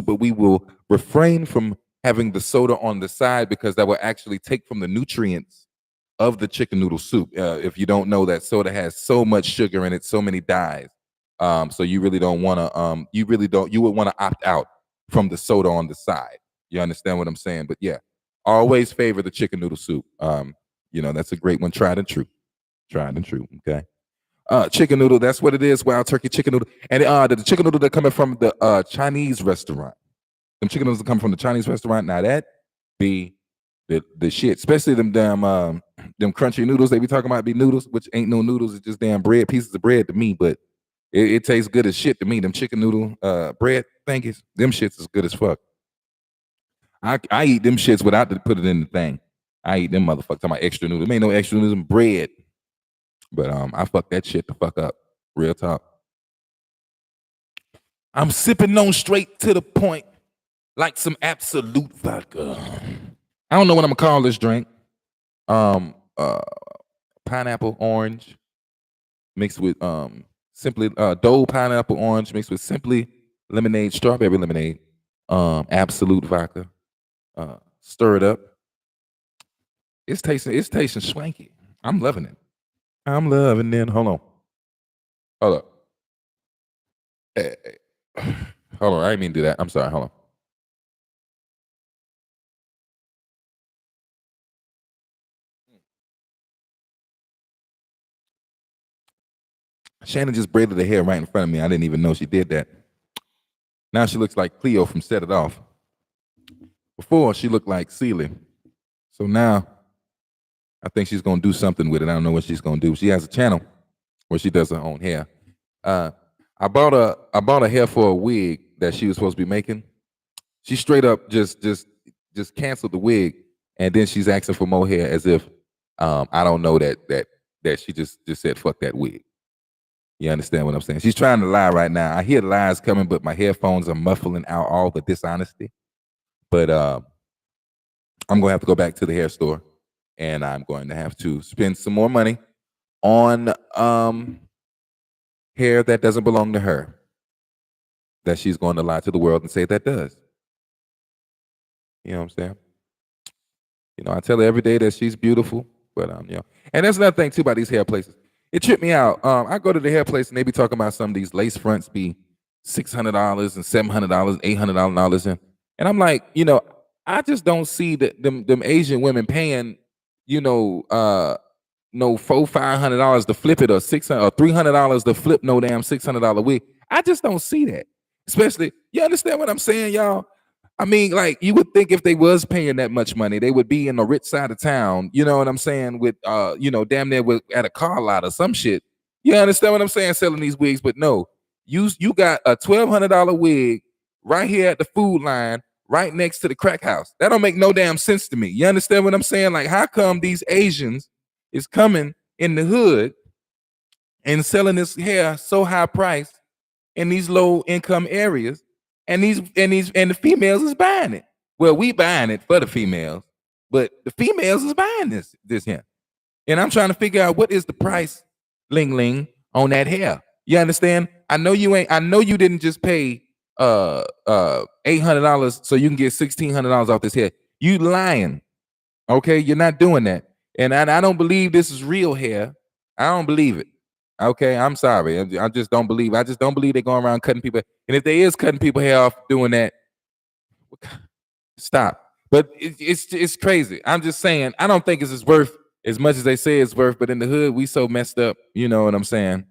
but we will refrain from having the soda on the side because that will actually take from the nutrients of the chicken noodle soup. If you don't know, that soda has so much sugar in it, so many dyes. So you really don't want to. You would want to opt out from the soda on the side. You understand what I'm saying? But yeah, always favor the chicken noodle soup. That's a great one. Tried and true. Okay. Chicken noodle. That's what it is. Wild turkey chicken noodle. And the chicken noodle that coming from the Chinese restaurant. Them chicken noodles that come from the Chinese restaurant. Now that be the shit, especially them damn them crunchy noodles they be talking about be noodles, which ain't no noodles, it's just damn bread, pieces of bread to me, but it tastes good as shit to me. Them chicken noodle bread thingies, them shits is good as fuck. I eat them shits without to put it in the thing. I eat them motherfuckers. Talking about extra noodles. There ain't no extra noodles in bread. But I fuck that shit the fuck up. Real talk. I'm sipping on straight to the point like some absolute vodka. I don't know what I'm gonna call this drink. Pineapple orange mixed with simply Dole pineapple orange mixed with simply lemonade, strawberry lemonade, absolute vodka. Stir it up. It's tasting swanky. I'm loving it. I'm loving it. Hold up. Hey. Hold on. I didn't mean to do that. I'm sorry. Hold on. Shannon just braided her hair right in front of me. I didn't even know she did that. Now she looks like Cleo from Set It Off. Before, she looked like Celie. So now, I think she's going to do something with it. I don't know what she's going to do. She has a channel where she does her own hair. I bought a hair for a wig that she was supposed to be making. She straight up just canceled the wig, and then she's asking for more hair as if I don't know that she just said fuck that wig. You understand what I'm saying? She's trying to lie right now. I hear the lies coming, but my headphones are muffling out all the dishonesty. But I'm going to have to go back to the hair store, and I'm going to have to spend some more money on hair that doesn't belong to her, that she's going to lie to the world and say that does. You know what I'm saying? I tell her every day that she's beautiful, but and that's another thing too about these hair places. It tripped me out. I go to the hair place and they be talking about some of these lace fronts be $600 and $700, $800 and I'm like, I just don't see them Asian women paying, no $400-500 to flip it, or $600 or $300 to flip no damn $600 wig. I just don't see that. Especially, you understand what I'm saying, y'all? I mean, like, you would think if they was paying that much money, they would be in the rich side of town. You know what I'm saying? With damn near at a car lot or some shit. You understand what I'm saying? Selling these wigs, but no, you got a $1,200 wig right here at the food line, right next to the crack house. That don't make no damn sense to me. You understand what I'm saying? Like, how come these Asians is coming in the hood and selling this hair so high priced in these low income areas, and the females is buying it? Well, we buying it for the females, but the females is buying this hair. And I'm trying to figure out what is the price, ling ling, on that hair. You understand? I know you didn't just pay $800 so you can get $1,600 off this hair. You lying. Okay, you're not doing that. And I don't believe this is real hair. I don't believe it. Okay, I'm sorry. I just don't believe. I just don't believe they're going around cutting people. And if they is cutting people hair off doing that, stop. But it's crazy. I'm just saying, I don't think it's worth as much as they say it's worth. But in the hood, we so messed up. You know what I'm saying?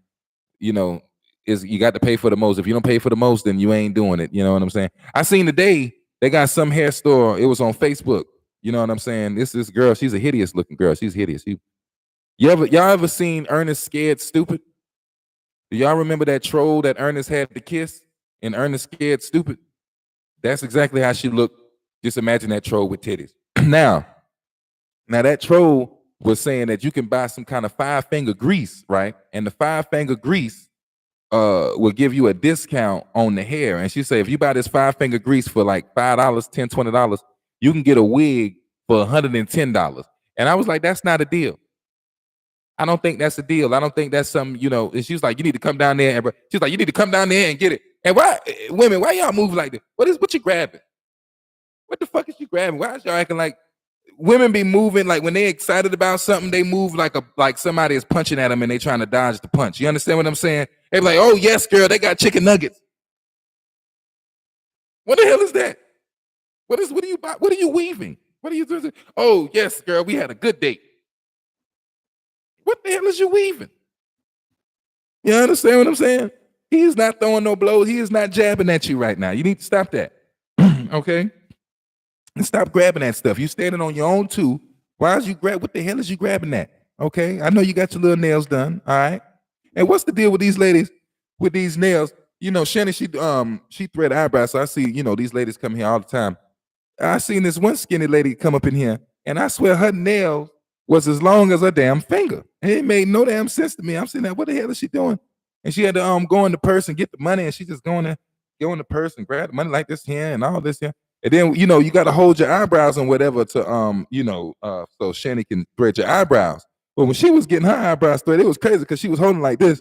You know, is you got to pay for the most. If you don't pay for the most, then you ain't doing it. You know what I'm saying? I seen today they got some hair store. It was on Facebook. You know what I'm saying? This girl, she's a hideous looking girl. She's hideous. Y'all ever seen Ernest Scared Stupid? Do y'all remember that troll that Ernest had to kiss in Ernest Scared Stupid? That's exactly how she looked. Just imagine that troll with titties. Now that troll was saying that you can buy some kind of 5-finger grease, right? And the 5-finger grease will give you a discount on the hair. And she said, if you buy this 5-finger grease for like $5, $10, $20, you can get a wig for $110. And I was like, that's not a deal. I don't think that's a deal. I don't think that's some, and she was like, you need to come down there. And she's like, you need to come down there and get it. And why, women, why y'all move like this? What you grabbing? What the fuck is you grabbing? Why is y'all acting like women be moving like when they excited about something, they move like somebody is punching at them and they trying to dodge the punch. You understand what I'm saying? They be like, oh yes, girl, they got chicken nuggets. What the hell is that? What are you weaving? What are you doing? Oh yes, girl, we had a good date. What the hell is you weaving? You understand what I'm saying? He is not throwing no blows. He is not jabbing at you right now. You need to stop that. Okay? And stop grabbing that stuff. You standing on your own too. Why is you what the hell is you grabbing that? Okay? I know you got your little nails done. All right. And what's the deal with these ladies with these nails? Shannon, she thread eyebrows. So I see, these ladies come here all the time. I seen this one skinny lady come up in here, and I swear her nails was as long as her damn finger. It made no damn sense to me. I'm saying that, what the hell is she doing? And she had to go in the purse and get the money, and she just go in the purse and grab the money like this here and all this here. And then you got to hold your eyebrows and whatever to so Shanny can thread your eyebrows. But when she was getting her eyebrows threaded, it was crazy because she was holding like this.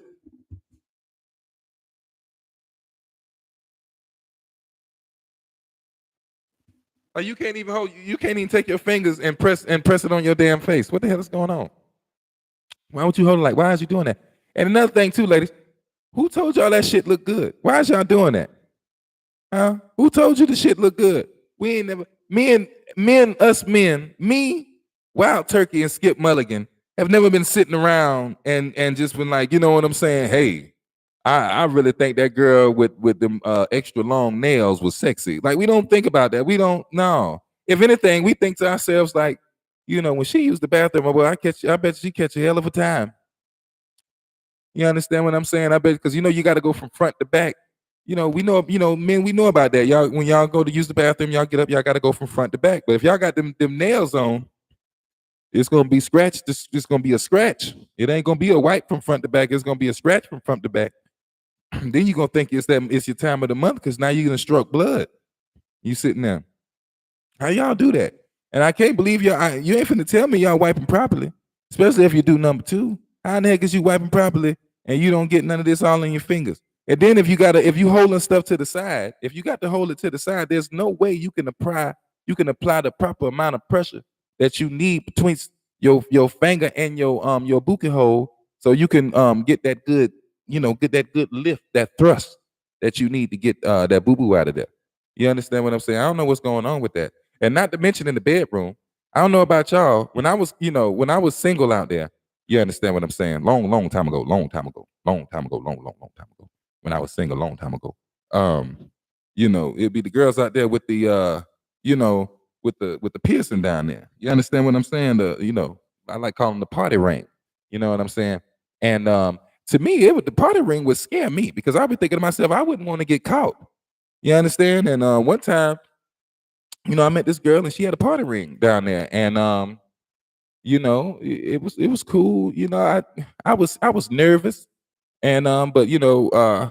Like you can't even take your fingers and press it on your damn face. What the hell is going on? Why would you hold it like? Why is you doing that? And another thing too, ladies, who told y'all that shit look good? Why is y'all doing that? Huh? Who told you the shit look good? We ain't never. Me, Wild Turkey, and Skip Mulligan have never been sitting around and just been like, you know what I'm saying? Hey, I really think that girl with them extra long nails was sexy. Like, we don't think about that. We don't know. If anything, we think to ourselves like, when she used the bathroom, well, I bet she catch a hell of a time. You understand what I'm saying? I bet, because you got to go from front to back. We know, men, we know about that. Y'all, when y'all go to use the bathroom, y'all get up, y'all got to go from front to back. But if y'all got them nails on, it's gonna be scratched. It's gonna be a scratch. It ain't gonna be a wipe from front to back. It's gonna be a scratch from front to back. Then you're gonna think it's your time of the month because now you're gonna stroke blood. You sitting there. How y'all do that? And I can't believe you ain't finna tell me y'all wiping properly, especially if you do number 2. How in the heck is you wiping properly and you don't get none of this all in your fingers? And then if you holding stuff to the side, if you got to hold it to the side, there's no way you can apply the proper amount of pressure that you need between your finger and your booty hole, so you can get that good lift, that thrust that you need to get that boo-boo out of there. You understand what I'm saying? I don't know what's going on with that. And not to mention in the bedroom, I don't know about y'all. When I was single out there, You understand what I'm saying? Long time ago, long time ago, long time ago, long time ago. When I was single, long time ago. It'd be the girls out there with the with the piercing down there. You understand what I'm saying? I like calling the party ring. You know what I'm saying? And to me, the party ring would scare me because I'd be thinking to myself, I wouldn't want to get caught. You understand? And one time, I met this girl and she had a party ring down there, and it was cool. I was nervous, and but the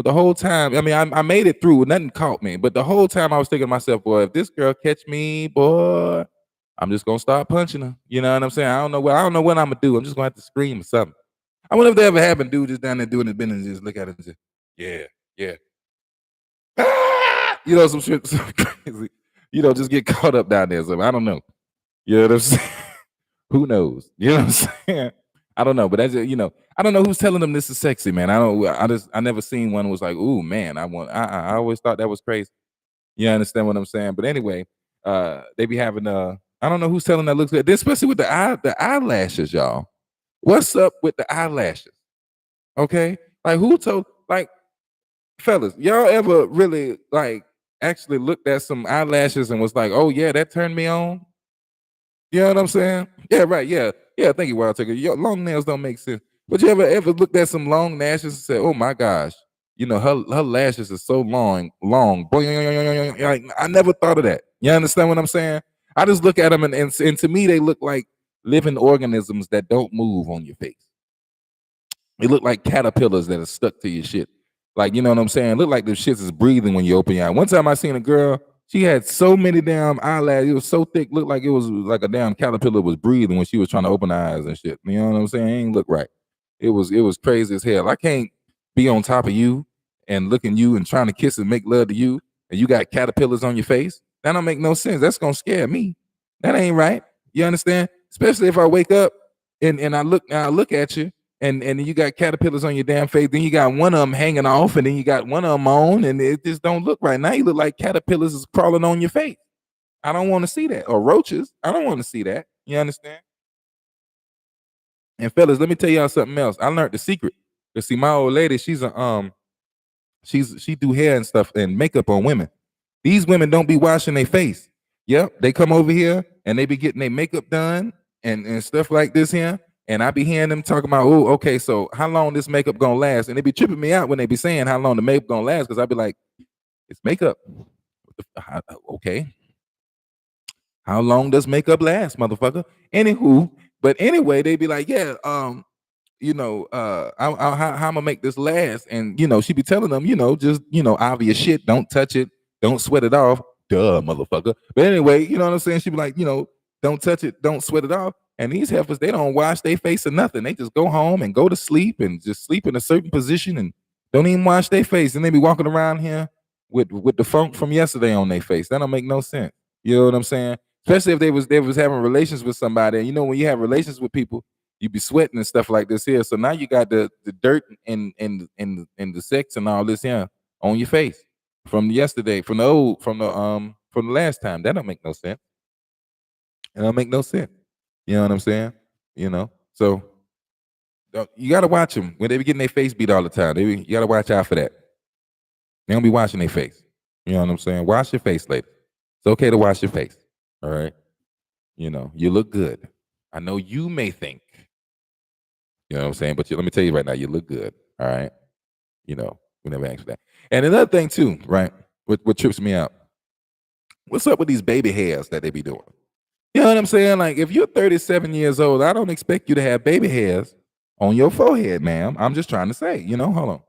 whole time. I mean, I made it through. Nothing caught me, but the whole time I was thinking to myself, boy, if this girl catch me, boy, I'm just gonna start punching her. You know what I'm saying? I don't know what I'm gonna do. I'm just gonna have to scream or something. I wonder if that ever happened. Dude just down there doing his business, just look at it and just, yeah, yeah. Some shit, so crazy. Just get caught up down there. So I don't know. You know what I'm saying? Who knows? You know what I'm saying? I don't know, but that's I don't know who's telling them this is sexy, man. I never seen one was like, ooh, man, I always thought that was crazy. You understand what I'm saying? But anyway, they be having I don't know who's telling that looks good, especially with the eyelashes, y'all. What's up with the eyelashes? Okay, like who told like fellas, y'all ever really like actually looked at some eyelashes and was like, oh yeah, that turned me on? You know what I'm saying? Yeah, right. Yeah, yeah. Thank you, Wild Ticker. Your long nails don't make sense. But you ever looked at some long lashes and said, "Oh my gosh, her lashes are so long." Boing, like, I never thought of that. You understand what I'm saying? I just look at them and to me they look like living organisms that don't move on your face. They look like caterpillars that are stuck to your shit. Like, you know what I'm saying? Look like the shits is breathing when you open your eye. One time I seen a girl, she had so many damn eyelashes. It was so thick, looked like it was like a damn caterpillar was breathing when she was trying to open her eyes and shit. You know what I'm saying? It ain't look right. It was crazy as hell. I can't be on top of you and looking you and trying to kiss and make love to you, and you got caterpillars on your face. That don't make no sense. That's gonna scare me. That ain't right. You understand? Especially if I wake up and I look at you and you got caterpillars on your damn face. Then you got one of them hanging off, and then you got one of them on, and it just don't look right. Now you look like caterpillars is crawling on your face. I don't want to see that. Or roaches. I don't want to see that. You understand? And fellas, let me tell y'all something else. I learned the secret. You see, my old lady, she do hair and stuff and makeup on women. These women don't be washing their face. Yep, they come over here and they be getting their makeup done and stuff like this here. And I be hearing them talking about, oh, okay, so how long this makeup gonna last? And they be tripping me out when they be saying how long the makeup gonna last, because I be like, it's makeup. Okay. How long does makeup last, motherfucker? Anywho, but anyway, they be like, yeah, how I'm gonna make this last. And she be telling them, just obvious shit. Don't touch it, don't sweat it off. Duh, motherfucker. But anyway, you know what I'm saying? She be like, don't touch it, don't sweat it off. And these heifers, they don't wash their face or nothing. They just go home and go to sleep and just sleep in a certain position and don't even wash their face. And they be walking around here with the funk from yesterday on their face. That don't make no sense. You know what I'm saying? Especially if they was having relations with somebody. And when you have relations with people, you be sweating and stuff like this here. So now you got the dirt and the sex and all this here on your face from yesterday, from the last time. That don't make no sense. It don't make no sense. You know what I'm saying? So you gotta watch them when they be getting their face beat all the time. You gotta watch out for that. They don't be washing their face. You know what I'm saying? Wash your face, lady. It's okay to wash your face. All right. You look good. I know you may think, you know what I'm saying, but let me tell you right now, you look good. All right. We never asked for that. And another thing too, right? What trips me out? What's up with these baby hairs that they be doing? You know what I'm saying? Like, if you're 37 years old, I don't expect you to have baby hairs on your forehead, ma'am. I'm just trying to say, hold on.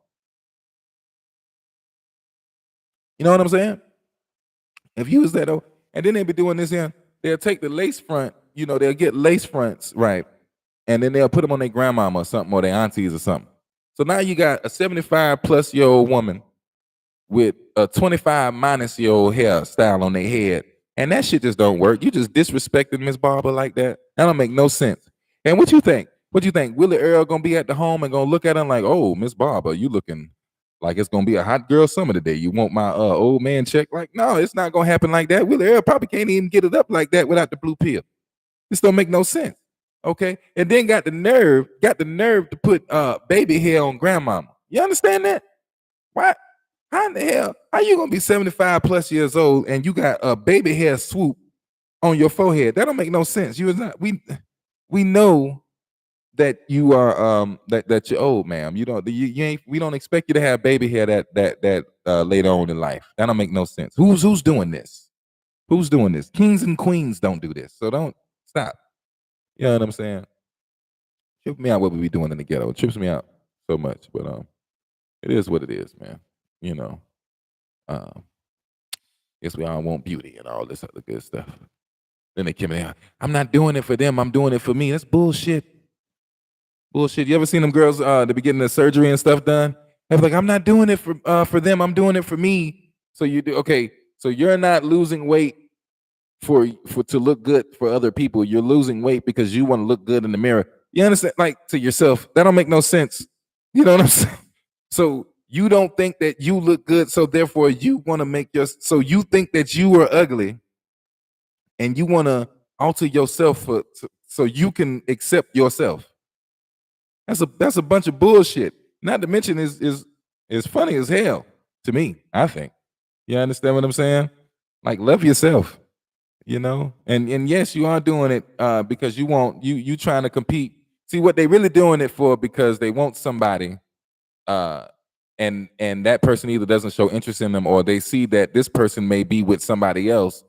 You know what I'm saying? If you was that old, and then they be doing this here, they'll take the lace front, they'll get lace fronts, right? And then they'll put them on their grandmama or something, or their aunties or something. So now you got a 75-plus-year-old woman with a 25-minus-year-old hairstyle on their head. And that shit just don't work. You just disrespected Miss Barber like that. That don't make no sense. And what you think? What you think? Willie Earl gonna be at the home and gonna look at him like, oh, Miss Barber, you looking like it's gonna be a hot girl summer today. You want my old man check? Like, no, it's not gonna happen like that. Willie Earl probably can't even get it up like that without the blue pill. This don't make no sense. Okay, and then got the nerve to put baby hair on grandmama. You understand that? Why? How in the hell? How you gonna be 75 plus years old and you got a baby hair swoop on your forehead? That don't make no sense. You is not. We know that you are that you're old, ma'am. You ain't. We don't expect you to have baby hair that later on in life. That don't make no sense. Who's doing this? Who's doing this? Kings and queens don't do this. So don't stop. You know what I'm saying? Trip me out what we be doing in the ghetto. It trips me out so much, but it is what it is, man. You know. Um, guess we all want beauty and all this other good stuff. Then they come in. I'm not doing it for them. I'm doing it for me. That's bullshit. Bullshit. You ever seen them girls that be getting the surgery and stuff done? They're like, I'm not doing it for them. I'm doing it for me. So you do okay. So you're not losing weight for to look good for other people. You're losing weight because you want to look good in the mirror. You understand? Like to yourself. That don't make no sense. You know what I'm saying? So you don't think that you look good, so therefore you want to make your so you think that you are ugly and you want to alter yourself so you can accept yourself. That's a bunch of bullshit. Not to mention is funny as hell to me, I think. You understand what I'm saying? Like love yourself, you know? And yes, you are doing it because you trying to compete. See what they really doing it for because they want somebody and that person either doesn't show interest in them or they see that this person may be with somebody else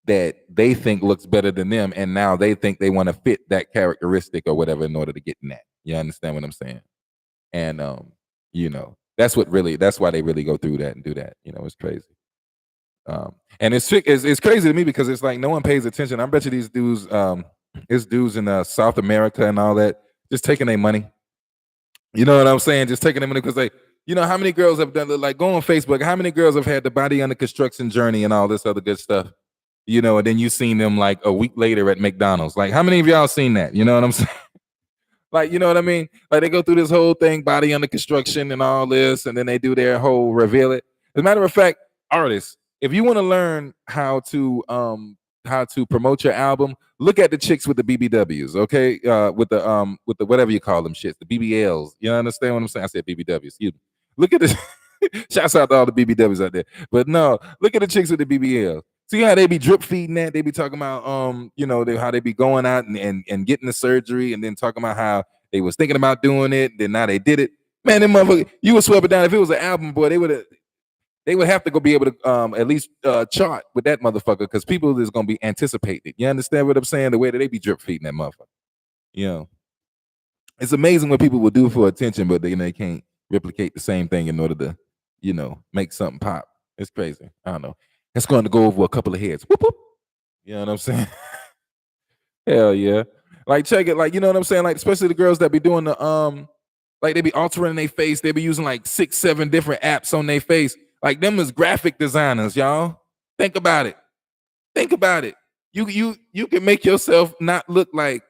that they think looks better than them and now they think they want to fit that characteristic or whatever in order to get in that. You understand what I'm saying? And you know, that's why they really go through that and do that. You know, it's crazy. And it's crazy to me because it's like no one pays attention. I bet you these dudes, it's dudes in South America and all that, just taking their money. You know what I'm saying? Just taking their money because they, you know, how many girls have done like go on Facebook? How many girls have had the body under construction journey and all this other good stuff? You know, and then you seen them like a week later at McDonald's. Like, how many of y'all seen that? You know what I'm saying? Like, you know what I mean? Like they go through this whole thing, body under construction and all this, and then they do their whole reveal it. As a matter of fact, artists, if you want to learn how to promote your album, look at the chicks with the BBWs, okay? With the whatever you call them shits, the BBLs. You understand what I'm saying? I said BBWs. Excuse me. Look at this. Shouts out to all the BBWs out there. But no, look at the chicks with the BBLs. See how they be drip feeding that? They be talking about you know, how they be going out and getting the surgery and then talking about how they was thinking about doing it, then now they did it. Man, them motherfucker, you would swear it down. If it was an album, boy, they would have to go be able to at least chart with that motherfucker because people is gonna be anticipated. You understand what I'm saying? The way that they be drip feeding that motherfucker. You know, it's amazing what people will do for attention, but they can't replicate the same thing in order to, you know, make something pop. It's crazy. I don't know. It's going to go over a couple of heads. Whoop, whoop. You know what I'm saying? Hell yeah. Like check it. Like, you know what I'm saying? Like, especially the girls that be doing the like they be altering their face. They be using like 6, 7 different apps on their face. Like them is graphic designers, y'all. Think about it. Think about it. You can make yourself not look like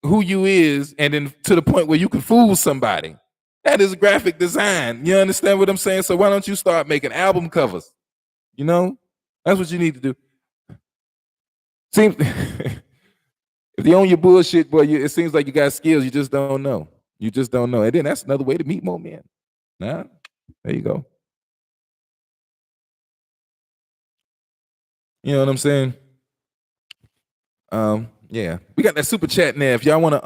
who you is, and then to the point where you can fool somebody. That is graphic design. You understand what I'm saying? So why don't you start making album covers? You know, that's what you need to do. Seems if you own your bullshit, boy, it seems like you got skills. You just don't know. You just don't know. And then that's another way to meet more men. Nah, there you go. You know what I'm saying? Yeah, we got that super chat now. If y'all want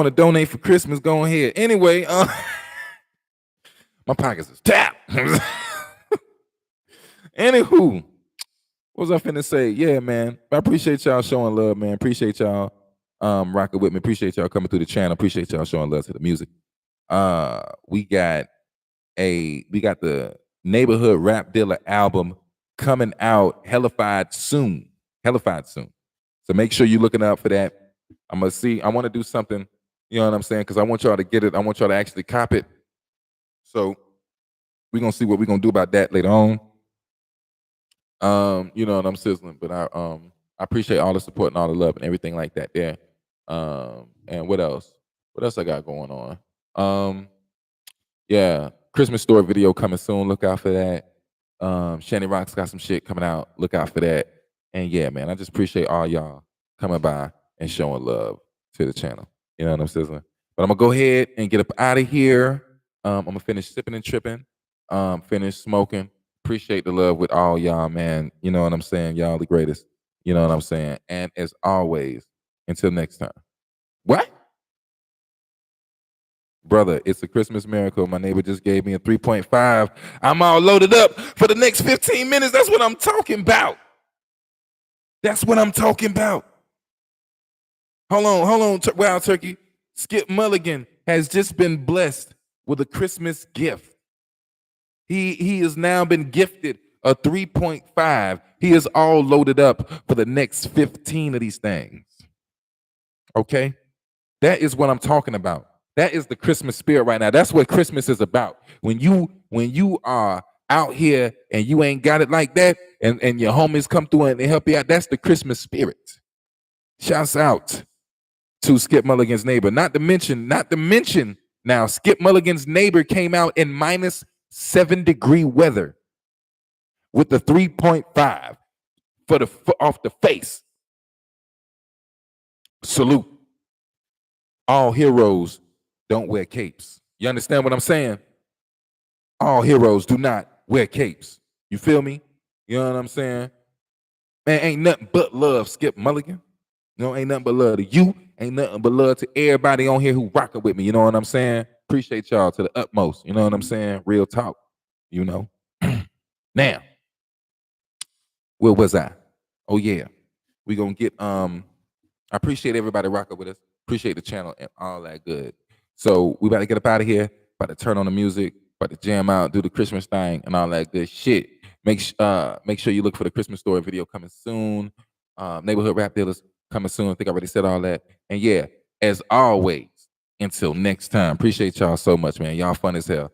to donate for Christmas, go ahead. Anyway, my pockets is tapped. Anywho, what was I finna say? Yeah, man. I appreciate y'all showing love, man. Appreciate y'all rocking with me. Appreciate y'all coming through the channel. Appreciate y'all showing love to the music. We got the Neighborhood Rap Dealer album coming out hellified soon. So make sure you're looking out for that. I want to do something, you know what I'm saying? Because I want y'all to get it. I want y'all to actually cop it. So we're gonna see what we're gonna do about that later on. You know, and I'm sizzling, but I appreciate all the support and all the love and everything like that there. And what else? What else I got going on? Yeah, Christmas store video coming soon. Look out for that. Shanny Rock's got some shit coming out. Look out for that. And yeah, man, I just appreciate all y'all coming by and showing love to the channel. You know what I'm saying? But I'm gonna go ahead and get up out of here. I'm gonna finish sipping and tripping. Finish smoking. Appreciate the love with all y'all, man. You know what I'm saying? Y'all the greatest. You know what I'm saying? And as always, until next time. What? Brother, it's a Christmas miracle. My neighbor just gave me a 3.5. I'm all loaded up for the next 15 minutes. That's what I'm talking about. That's what I'm talking about. Hold on, Wild Turkey. Skip Mulligan has just been blessed with a Christmas gift. He has now been gifted a 3.5. He is all loaded up for the next 15 of these things. Okay? That is what I'm talking about. That is the Christmas spirit right now. That's what Christmas is about. When you are out here and you ain't got it like that, and your homies come through and they help you out, that's the Christmas spirit. Shouts out to Skip Mulligan's neighbor. Not to mention, now, Skip Mulligan's neighbor came out in -7-degree weather with the 3.5 for the off the face. Salute. All heroes don't wear capes. You understand what I'm saying? All heroes do not wear capes. You feel me? You know what I'm saying? Man, ain't nothing but love, Skip Mulligan. You know, ain't nothing but love to you. Ain't nothing but love to everybody on here who rocking with me. You know what I'm saying? Appreciate y'all to the utmost. You know what I'm saying? Real talk. You know. Now, where was I? Oh yeah, we gonna get. I appreciate everybody rocking with us. Appreciate the channel and all that good. So we about to get up out of here. About to turn on the music. About to jam out, do the Christmas thing, and all that good shit. Make sure you look for the Christmas story video coming soon. Neighborhood rap dealers coming soon. I think I already said all that. And yeah, as always, until next time. Appreciate y'all so much, man. Y'all fun as hell.